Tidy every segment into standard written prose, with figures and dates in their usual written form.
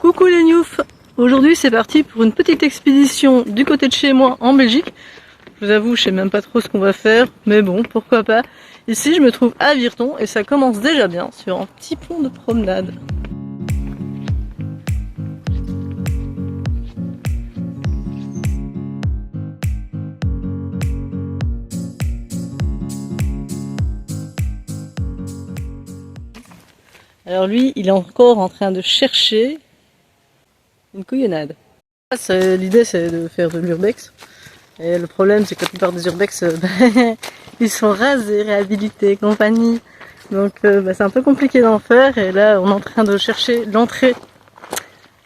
Coucou les Newf. Aujourd'hui c'est parti pour une petite expédition du côté de chez moi en Belgique. Je vous avoue, je sais même pas trop ce qu'on va faire, mais bon, pourquoi pas. Ici je me trouve à Virton et ça commence déjà bien sur un petit pont de promenade. Alors lui, il est encore en train de chercher une couillonnade. L'idée c'est de faire de l'urbex. Et le problème c'est que la plupart des urbex, ils sont rasés, réhabilités, compagnie. Donc c'est un peu compliqué d'en faire. Et là on est en train de chercher l'entrée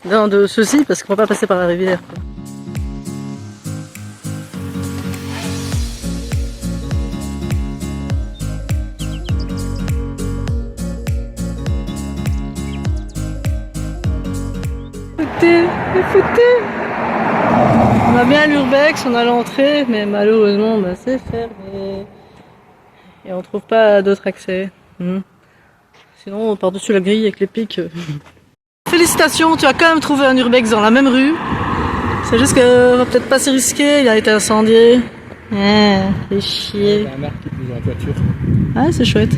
dans de ceux-ci parce qu'on va pas passer par la rivière. Écoutez, on a bien l'urbex, on a l'entrée, mais malheureusement c'est fermé. Et on trouve pas d'autre accès. Sinon par-dessus la grille avec les pics. Félicitations, tu as quand même trouvé un urbex dans la même rue. C'est juste que va peut-être pas si risqué, il a été incendié. Fait chier. Il y a un arc qui est dans la toiture. Ah, c'est chouette.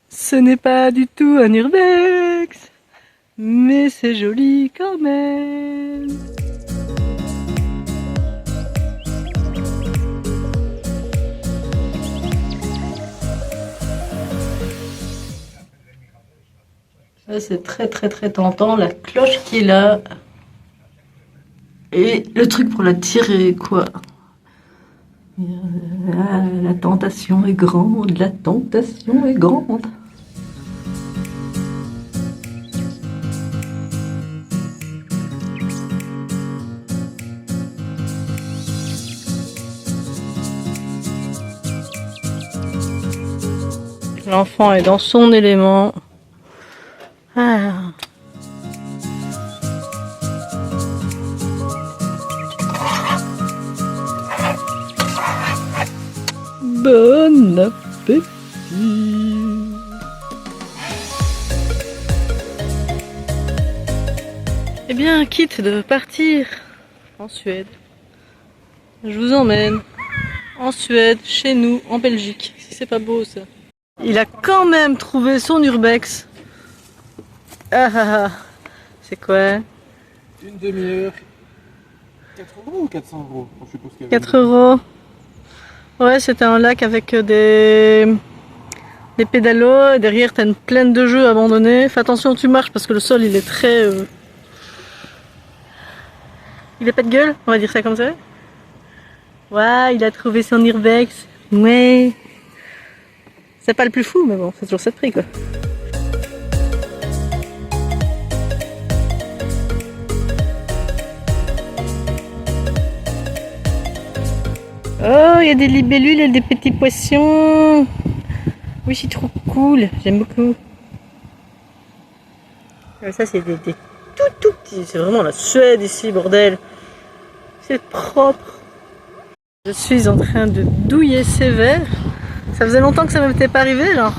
Ce n'est pas du tout un urbex, mais c'est joli quand même. Ça c'est très tentant, la cloche qui est là. Et le truc pour la tirer, quoi. La tentation est grande, la tentation est grande. L'enfant est dans son élément. Ah. Bon appétit. Eh bien, quitte de partir en Suède, je vous emmène en Suède, chez nous, en Belgique. Si c'est pas beau ça. Il a quand même trouvé son urbex. C'est quoi? Une demi-heure. 4 € ou 400 €? Je suppose qu'il y avait 4 €. Ouais, c'était un lac avec des pédalos. Et derrière, t'as une plaine de jeux abandonnée. Fais attention, tu marches parce que le sol il est très. Il est pas de gueule, on va dire ça comme ça. Ouais, il a trouvé son urbex. Ouais. C'est pas le plus fou, mais bon, c'est toujours ça de prix quoi. Oh, il y a des libellules et des petits poissons. Oui, c'est trop cool. J'aime beaucoup. Ça, c'est des tout petits. C'est vraiment la Suède ici, bordel. C'est propre. Je suis en train de douiller sévère. Ça faisait longtemps que ça ne m'était pas arrivé, genre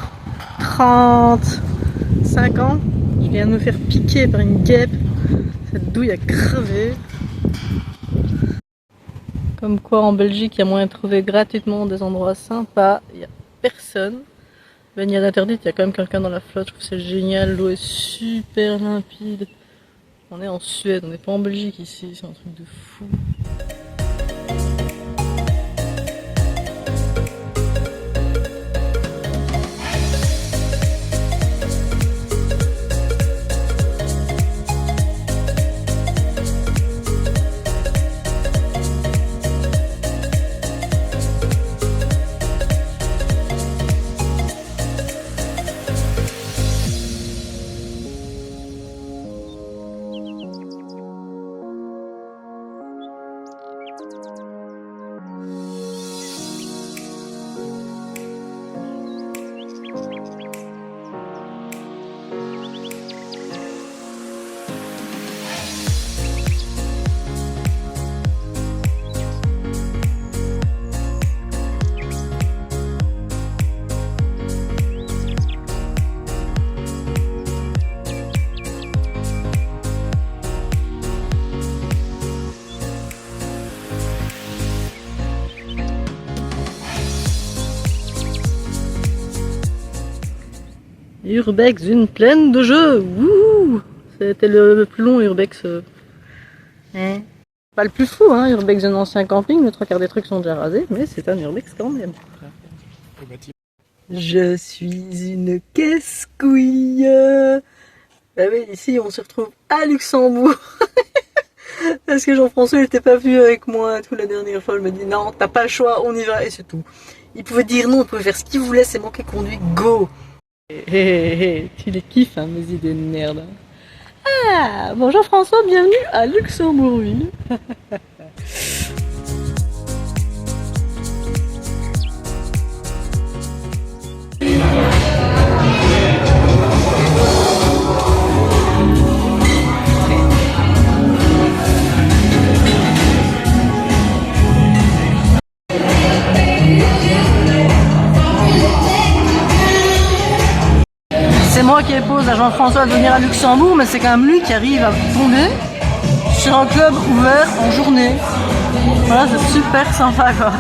35 ans. Je viens de me faire piquer par une guêpe. Cette douille a crevé. Comme quoi en Belgique, il y a moyen de trouver gratuitement des endroits sympas. Il n'y a personne. Baignade interdite, il y a quand même quelqu'un dans la flotte. Je trouve que c'est génial. L'eau est super limpide. On est en Suède, on n'est pas en Belgique ici. C'est un truc de fou. Urbex, une plaine de jeux. Wouh! C'était le plus long Urbex. Hein? Pas le plus fou, hein, Urbex d'un ancien camping, le 3/4 des trucs sont déjà rasés, mais c'est un Urbex quand même. Je suis une casse-couille. Ah oui, ici on se retrouve à Luxembourg. Parce que Jean-François il était pas venu avec moi tout la dernière fois. Il m'a dit non, t'as pas le choix, on y va et c'est tout. Il pouvait dire non, il pouvait faire ce qu'il voulait, c'est moi qui ai conduit, go. Tu les kiffes, hein, mes idées de merde. Ah, bon Jean-François, bienvenue à Luxembourgville. C'est moi qui impose à Jean-François de venir à Luxembourg, mais c'est quand même lui qui arrive à tomber sur un club ouvert en journée. Voilà, c'est super sympa quoi.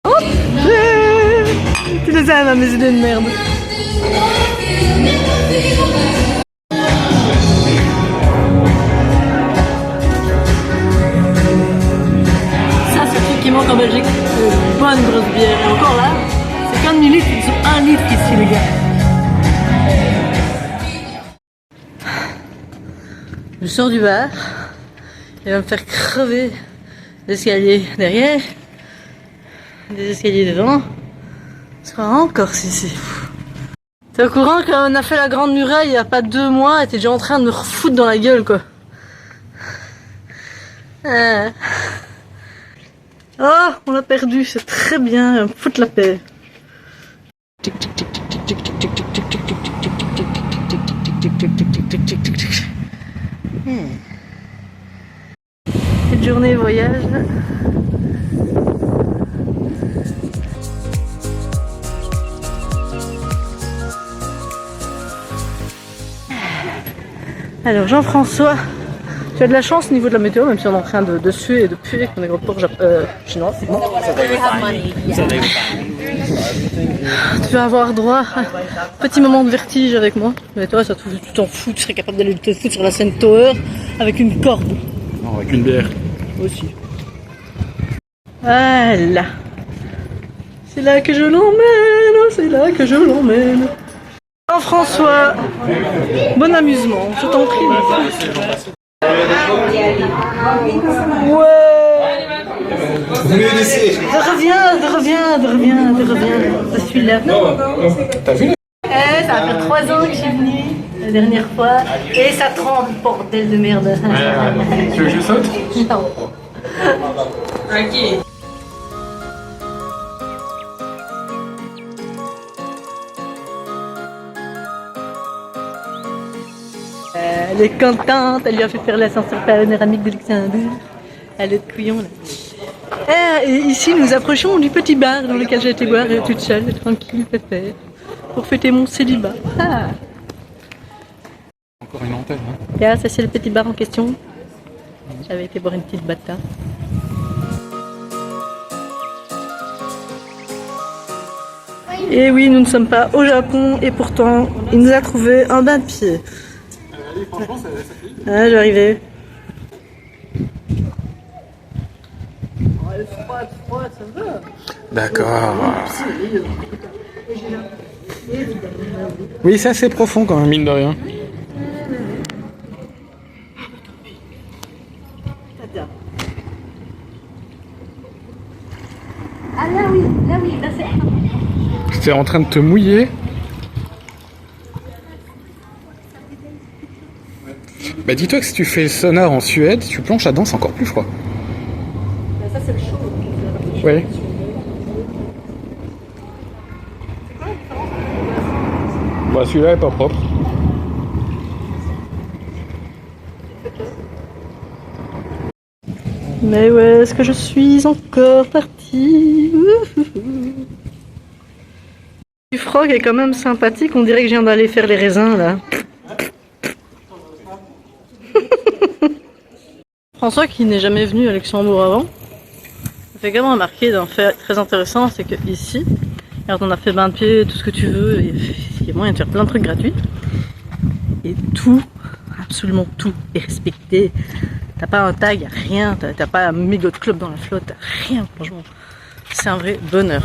Oh, tu les aimes, hein, mes idées de merde. Qui manque en Belgique, une bonne grosse bière. Et encore là, c'est qu'un demi-litre, ils sont 1 litre ici les gars. Je sors du bar, il va me faire crever l'escalier derrière, des escaliers devant. C'est vraiment encore ici. T'es au courant quand on a fait la grande muraille il y a pas 2 mois, et t'es déjà en train de me refoutre dans la gueule quoi. Oh, on l'a perdu, c'est très bien, on me fout la paix. Petite journée voyage. Alors Jean-François, tu as de la chance au niveau de la météo, même si on est en train de suer et de puer avec mon aéroport chinois. Bon. Tu vas avoir droit à un petit moment de vertige avec moi. Mais toi, ça tu t'en fous, tu serais capable d'aller te foutre sur la scène Tower avec une corde. Non, avec une bière. Aussi. Voilà. C'est là que je l'emmène, c'est là que je l'emmène. Jean-François, bon amusement, je t'en prie. Ouais. De reviens. Je suis là. T'as vu? Ça va faire 3 ans que je suis venue la dernière fois et ça tremble, bordel de merde. Tu veux que je saute? Non. Ok. Elle est contente, elle lui a fait faire l'ascenseur panoramique de Luxembourg. Elle est de couillon là. Et ici nous approchons du petit bar dans lequel j'ai été boire toute seule, tranquille, pépère, pour fêter mon célibat. Ah. Encore une antenne, hein. Là, ça c'est le petit bar en question. J'avais été boire une petite bata. Et oui, nous ne sommes pas au Japon et pourtant, il nous a trouvé un bain de pied. Franchement, ça fait. Ah, je vais arriver. Froide, ça va. D'accord. Oui, c'est assez profond quand même, mine de rien. Ah là oui, là c'est... T'es en train de te mouiller. Bah dis-toi que si tu fais le sonar en Suède, tu plonges là-dedans, c'est encore plus froid. Ça c'est le chaud. Oui. Bah celui-là est pas propre. Mais où est-ce que je suis encore partie? Du frog est quand même sympathique, on dirait que je viens d'aller faire les raisins là. François, qui n'est jamais venu à Luxembourg avant, m'a fait également remarquer d'un fait très intéressant, c'est que ici, regarde, on a fait bain de pied, tout ce que tu veux, il y a moyen de faire plein de trucs gratuits. Et tout, absolument tout est respecté. T'as pas un tag, rien, t'as pas un mégot de club dans la flotte, rien, franchement. C'est un vrai bonheur.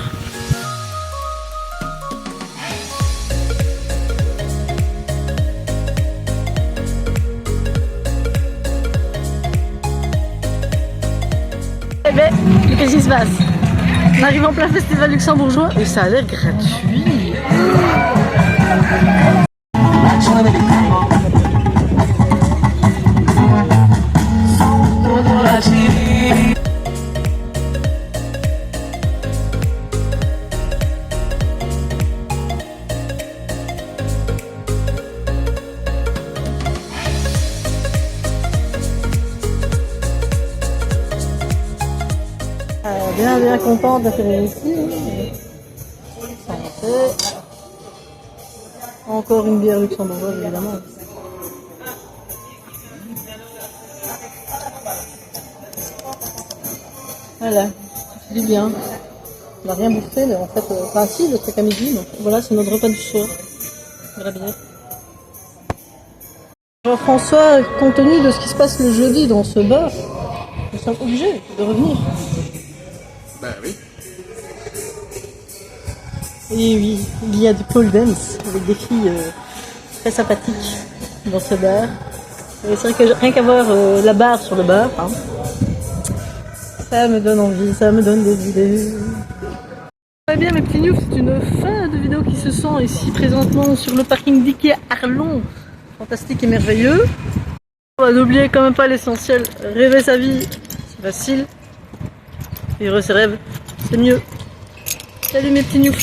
Eh ben, qu'est-ce qui se passe? On arrive en plein festival luxembourgeois et ça a l'air gratuit. Bien contente d'atterrir ici. Santé. Encore une bière luxembourgeoise évidemment. Voilà, ça fait du bien. On n'a rien bouffé, mais en fait, enfin si, le truc à midi, donc voilà, c'est notre repas du soir. Très bien. Jean-François, compte tenu de ce qui se passe le jeudi dans ce bar, nous sommes obligés de revenir. Bah oui. Et oui, il y a du pole dance avec des filles très sympathiques dans ce bar. Et c'est vrai que rien qu'à voir la barre sur le bar, hein, ça me donne envie, ça me donne des idées. Très bien mes petits news, c'est une fin de vidéo qui se sent ici présentement sur le parking d'Ikea Arlon. Fantastique et merveilleux. N'oubliez quand même pas l'essentiel, rêver sa vie, c'est facile. Vivre ses rêves, c'est mieux. Salut mes petits news.